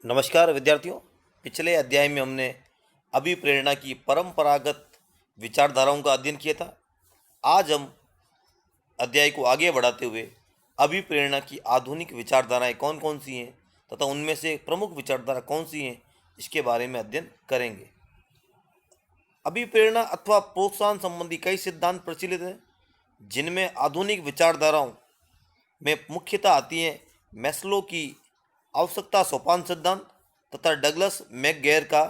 नमस्कार विद्यार्थियों। पिछले अध्याय में हमने अभिप्रेरणा की परंपरागत विचारधाराओं का अध्ययन किया था। आज हम अध्याय को आगे बढ़ाते हुए अभिप्रेरणा की आधुनिक विचारधाराएं कौन कौन सी हैं तथा उनमें से प्रमुख विचारधारा कौन सी हैं इसके बारे में अध्ययन करेंगे। अभिप्रेरणा अथवा प्रोत्साहन संबंधी कई सिद्धांत प्रचलित हैं, जिनमें आधुनिक विचारधाराओं में मुख्यतः आती हैं मैस्लो की आवश्यकता सोपान सिद्धांत तथा डगलस मैकगेर का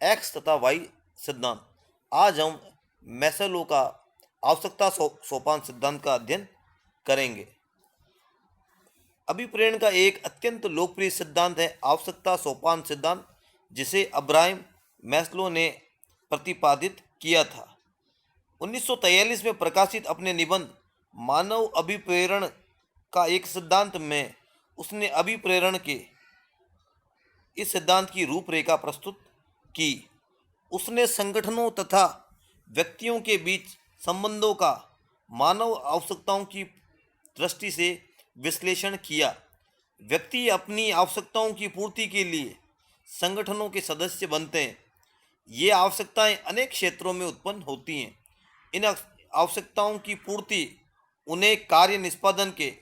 एक्स तथा वाई सिद्धांत। आज हम मैस्लो का आवश्यकता सोपान सिद्धांत का अध्ययन करेंगे। अभिप्रेरण का एक अत्यंत लोकप्रिय सिद्धांत है आवश्यकता सोपान सिद्धांत, जिसे अब्राहम मैस्लो ने प्रतिपादित किया था। 1943 में प्रकाशित अपने निबंध मानव अभिप्रेरण का एक सिद्धांत में उसने अभिप्रेरण के इस सिद्धांत की रूपरेखा प्रस्तुत की। उसने संगठनों तथा व्यक्तियों के बीच संबंधों का मानव आवश्यकताओं की दृष्टि से विश्लेषण किया। व्यक्ति अपनी आवश्यकताओं की पूर्ति के लिए संगठनों के सदस्य बनते हैं। ये आवश्यकताएं अनेक क्षेत्रों में उत्पन्न होती हैं। इन आवश्यकताओं की पूर्ति उन्हें कार्य निष्पादन के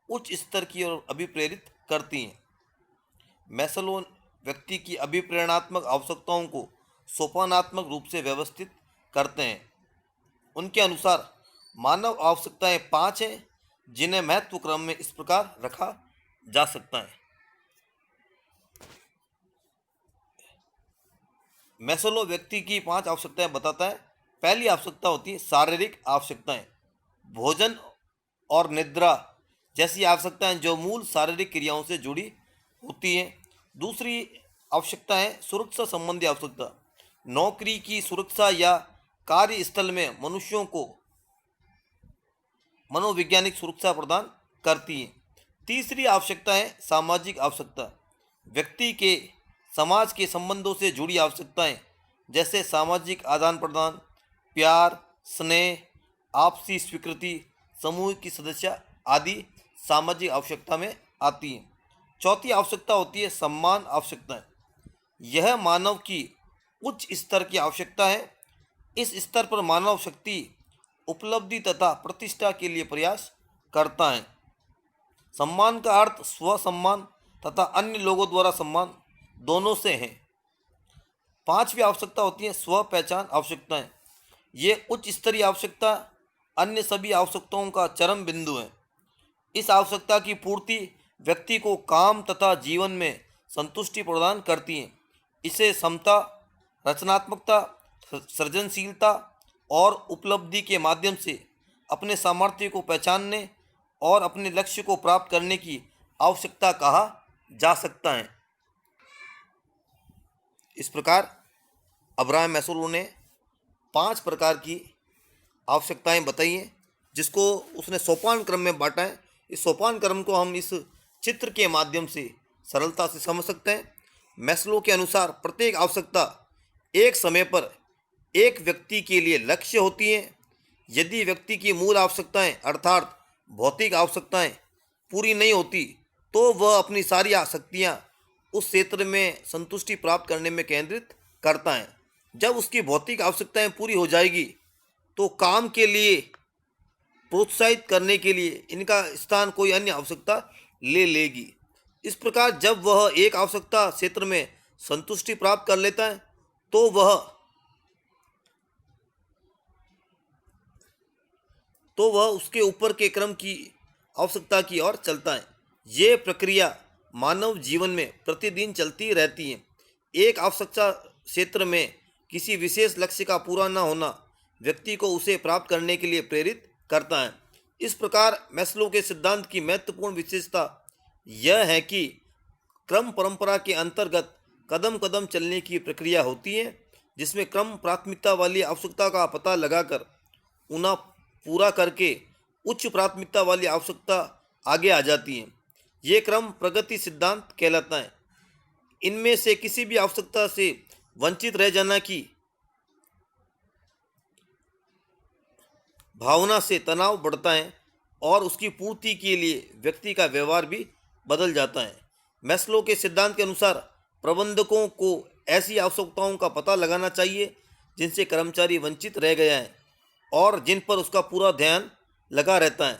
उच्च स्तर की ओर अभिप्रेरित करती हैं। मैस्लो व्यक्ति की अभिप्रेरणात्मक आवश्यकताओं को सोपानात्मक रूप से व्यवस्थित करते हैं। उनके अनुसार मानव आवश्यकताएं 5 हैं, जिन्हें महत्व क्रम में इस प्रकार रखा जा सकता है। मैस्लो व्यक्ति की 5 आवश्यकताएं बताता है। पहली आवश्यकता होती है शारीरिक आवश्यकताएं। भोजन और निद्रा जैसी आवश्यकताएं जो मूल शारीरिक क्रियाओं से जुड़ी होती हैं। दूसरी आवश्यकता है सुरक्षा संबंधी आवश्यकता। नौकरी की सुरक्षा या कार्यस्थल में मनुष्यों को मनोवैज्ञानिक सुरक्षा प्रदान करती है। तीसरी आवश्यकता है सामाजिक आवश्यकता। व्यक्ति के समाज के संबंधों से जुड़ी आवश्यकताएं, जैसे सामाजिक आदान प्रदान, प्यार, स्नेह, आपसी स्वीकृति, समूह की सदस्य आदि सामाजिक आवश्यकता में आती हैं। चौथी आवश्यकता होती है सम्मान आवश्यकताएं। यह मानव की उच्च स्तर की आवश्यकता है। इस स्तर पर मानव शक्ति उपलब्धि तथा प्रतिष्ठा के लिए प्रयास करता है। सम्मान का अर्थ स्व सम्मान तथा अन्य लोगों द्वारा सम्मान दोनों से है। पांचवी आवश्यकता होती है स्व पहचान आवश्यकताएं। ये उच्च स्तरीय आवश्यकता अन्य सभी आवश्यकताओं का चरम बिंदु है। इस आवश्यकता की पूर्ति व्यक्ति को काम तथा जीवन में संतुष्टि प्रदान करती है। इसे समता, रचनात्मकता, सृजनशीलता और उपलब्धि के माध्यम से अपने सामर्थ्य को पहचानने और अपने लक्ष्य को प्राप्त करने की आवश्यकता कहा जा सकता है। इस प्रकार अब्राहम मैस्लो ने 5 प्रकार की आवश्यकताएं बताई हैं, जिसको उसने सोपान क्रम में बांटा है। इस सोपान क्रम को हम इस चित्र के माध्यम से सरलता से समझ सकते हैं। मैस्लो के अनुसार प्रत्येक आवश्यकता एक समय पर एक व्यक्ति के लिए लक्ष्य होती है। यदि व्यक्ति की मूल आवश्यकताएं अर्थात भौतिक आवश्यकताएं पूरी नहीं होती, तो वह अपनी सारी शक्तियां उस क्षेत्र में संतुष्टि प्राप्त करने में केंद्रित करता है। जब उसकी भौतिक आवश्यकताएं पूरी हो जाएगी, तो काम के लिए प्रोत्साहित करने के लिए इनका स्थान कोई अन्य आवश्यकता ले लेगी। इस प्रकार जब वह एक आवश्यकता क्षेत्र में संतुष्टि प्राप्त कर लेता है, तो वह उसके ऊपर के क्रम की आवश्यकता की ओर चलता है। ये प्रक्रिया मानव जीवन में प्रतिदिन चलती रहती है। एक आवश्यकता क्षेत्र में किसी विशेष लक्ष्य का पूरा न होना व्यक्ति को उसे प्राप्त करने के लिए प्रेरित करता है। इस प्रकार मैस्लो के सिद्धांत की महत्वपूर्ण विशेषता यह है कि क्रम परंपरा के अंतर्गत कदम कदम चलने की प्रक्रिया होती है, जिसमें क्रम प्राथमिकता वाली आवश्यकता का पता लगाकर उन्हें पूरा करके उच्च प्राथमिकता वाली आवश्यकता आगे आ जाती है। ये क्रम प्रगति सिद्धांत कहलाता है। इनमें से किसी भी आवश्यकता से वंचित रह जाना की भावना से तनाव बढ़ता है और उसकी पूर्ति के लिए व्यक्ति का व्यवहार भी बदल जाता है। मैस्लो के सिद्धांत के अनुसार प्रबंधकों को ऐसी आवश्यकताओं का पता लगाना चाहिए जिनसे कर्मचारी वंचित रह गया है और जिन पर उसका पूरा ध्यान लगा रहता है।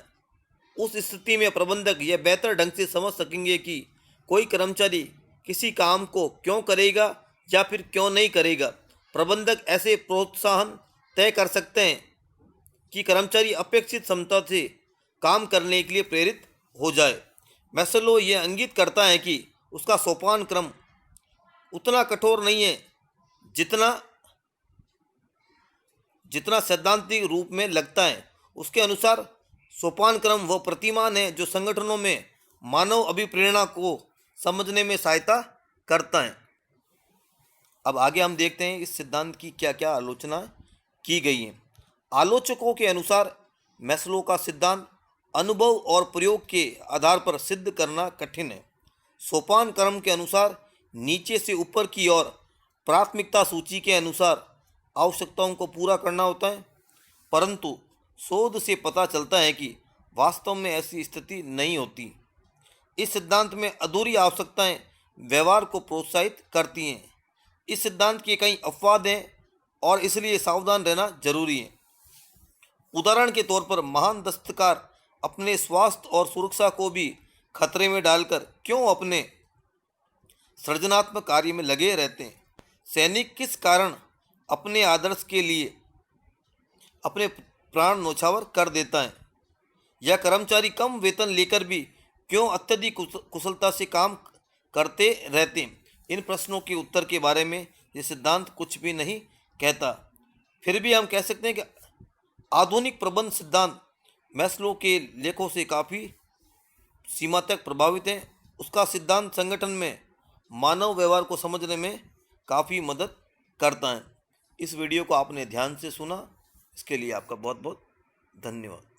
उस स्थिति में प्रबंधक यह बेहतर ढंग से समझ सकेंगे कि कोई कर्मचारी किसी काम को क्यों करेगा या फिर क्यों नहीं करेगा। प्रबंधक ऐसे प्रोत्साहन तय कर सकते हैं कि कर्मचारी अपेक्षित क्षमता से काम करने के लिए प्रेरित हो जाए। मैस्लो यह इंगित करता है कि उसका सोपान क्रम उतना कठोर नहीं है जितना सैद्धांतिक रूप में लगता है। उसके अनुसार सोपान क्रम वह प्रतिमान है जो संगठनों में मानव अभिप्रेरणा को समझने में सहायता करता है। अब आगे हम देखते हैं इस सिद्धांत की क्या क्या आलोचना की गई है। आलोचकों के अनुसार मैस्लो का सिद्धांत अनुभव और प्रयोग के आधार पर सिद्ध करना कठिन है। सोपान क्रम के अनुसार नीचे से ऊपर की ओर प्राथमिकता सूची के अनुसार आवश्यकताओं को पूरा करना होता है, परंतु शोध से पता चलता है कि वास्तव में ऐसी स्थिति नहीं होती। इस सिद्धांत में अधूरी आवश्यकताएं व्यवहार को प्रोत्साहित करती हैं। इस सिद्धांत के कई अपवाद हैं और इसलिए सावधान रहना जरूरी है। उदाहरण के तौर पर महान दस्तकार अपने स्वास्थ्य और सुरक्षा को भी खतरे में डालकर क्यों अपने सृजनात्मक कार्य में लगे रहते हैं। सैनिक किस कारण अपने आदर्श के लिए अपने प्राण न्यौछावर कर देता है, या कर्मचारी कम वेतन लेकर भी क्यों अत्यधिक कुशलता से काम करते रहते हैं। इन प्रश्नों के उत्तर के बारे में ये सिद्धांत कुछ भी नहीं कहता। फिर भी हम कह सकते हैं कि आधुनिक प्रबंध सिद्धांत मैस्लो के लेखों से काफ़ी सीमा तक प्रभावित है। उसका सिद्धांत संगठन में मानव व्यवहार को समझने में काफ़ी मदद करता है। इस वीडियो को आपने ध्यान से सुना, इसके लिए आपका बहुत बहुत धन्यवाद।